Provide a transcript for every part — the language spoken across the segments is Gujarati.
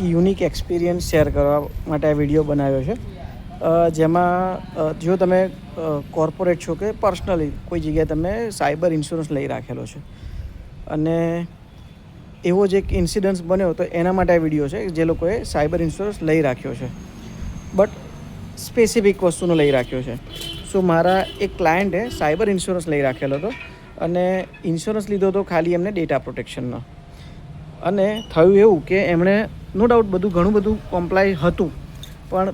યુનિક એક્સપિરિયન્સ શેર કરવા માટે આ વિડીયો બનાવ્યો છે, જેમાં જો તમે કોર્પોરેટ છો કે પર્સનલી કોઈ જગ્યાએ તમે સાયબર ઇન્સ્યોરન્સ લઈ રાખેલો છે અને એવો જ એક ઇન્સિડન્સ બન્યો, તો એના માટે આ વિડીયો છે જે લોકોએ સાયબર ઇન્સ્યોરન્સ લઈ રાખ્યો છે બટ સ્પેસિફિક વસ્તુનો લઈ રાખ્યો છે. સો મારા એક ક્લાયન્ટે સાયબર ઇન્સ્યોરન્સ લઈ રાખેલો હતો અને ઇન્સ્યોરન્સ લીધો હતો ખાલી એમને ડેટા પ્રોટેક્શનનો. અને થયું એવું કે એમણે નો ડાઉટ ઘણું બધું કોમ્પ્લાય હતું, પણ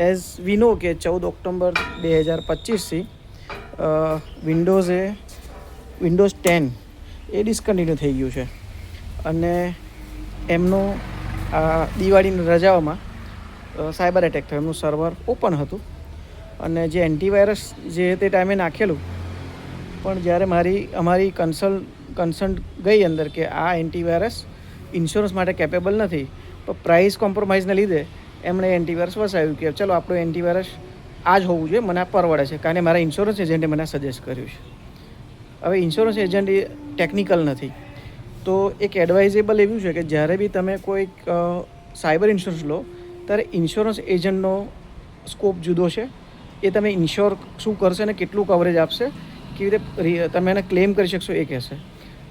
એઝ વી નો કે 14 ઓક્ટોબર 2025થી વિન્ડોઝ 10 એ ડિસકન્ટિન્યુ થઈ ગયું છે અને એમનો આ દિવાળીની રજાઓમાં સાયબર એટેક થયો. એમનું સર્વર ઓપન હતું અને જે એન્ટીવાયરસ જે તે ટાઈમે નાખેલું, પણ જ્યારે અમારી કન્સર્ન ગઈ અંદર કે આ એન્ટીવાયરસ ઇન્સ્યોરન્સ માટે કેપેબલ નથી, તો પ્રાઇસ કોમ્પ્રોમાઇઝને લીધે એમણે એન્ટીવાયરસ વસાવ્યું કે ચલો આપણું એન્ટીવાયરસ આ જ હોવું જોઈએ, મને આ પરવડે છે, કારણ કે મારા ઇન્સ્યોરન્સ એજન્ટે મને સજેસ્ટ કર્યું છે. હવે ઇન્સ્યોરન્સ એજન્ટ એ ટેકનિકલ નથી, તો એક એડવાઇઝેબલ એવું છે કે જ્યારે બી તમે કોઈ સાયબર ઇન્સ્યોરન્સ લો ત્યારે ઇન્સ્યોરન્સ એજન્ટનો સ્કોપ જુદો છે. એ તમે ઇન્શ્યોર શું કરશે અને કેટલું કવરેજ આપશે, કેવી રીતે તમે એને ક્લેમ કરી શકશો એ કહેશે.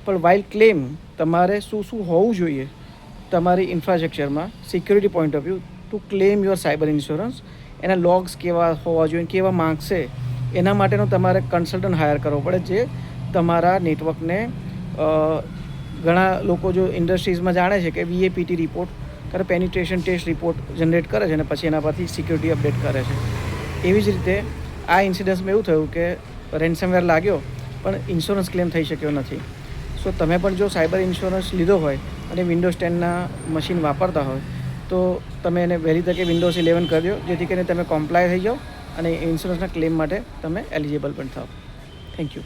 પણ વાઇલ ક્લેમ તમારે શું હોવું જોઈએ તમારી ઇન્ફ્રાસ્ટ્રક્ચરમાં security point of view to claim your cyber insurance, એના લોગ્સ કેવા હોવા જોઈએ, કેવા માગશે, એના માટેનો તમારે કન્સલ્ટન્ટ હાયર કરવો પડે, જે તમારા નેટવર્કને ઘણા લોકો જો ઇન્ડસ્ટ્રીઝમાં જાણે છે કે VAPT રિપોર્ટ કરે, પેનિટ્રેશન ટેસ્ટ રિપોર્ટ જનરેટ કરે છે અને પછી એના પરથી સિક્યુરિટી અપડેટ કરે છે. એવી જ રીતે આ ઇન્સિડન્સમાં એવું થયું કે રેન્સમવેર લાગ્યો પણ ઇન્સ્યોરન્સ ક્લેમ થઈ શક્યો નથી. સો તમે પણ જો સાયબર ઇન્સ્યોરન્સ લીધો હોય અને વિન્ડોઝ 10ના મશીન વાપરતા હોય તો તમે એને વહેલી તકે વિન્ડોઝ 11 કરી દો, જેથી કરીને તમે કોમ્પ્લાય થઈ જાઓ અને ઇન્સ્યોરન્સના ક્લેમ માટે તમે એલિજિબલ પણ થાઓ. Thank you.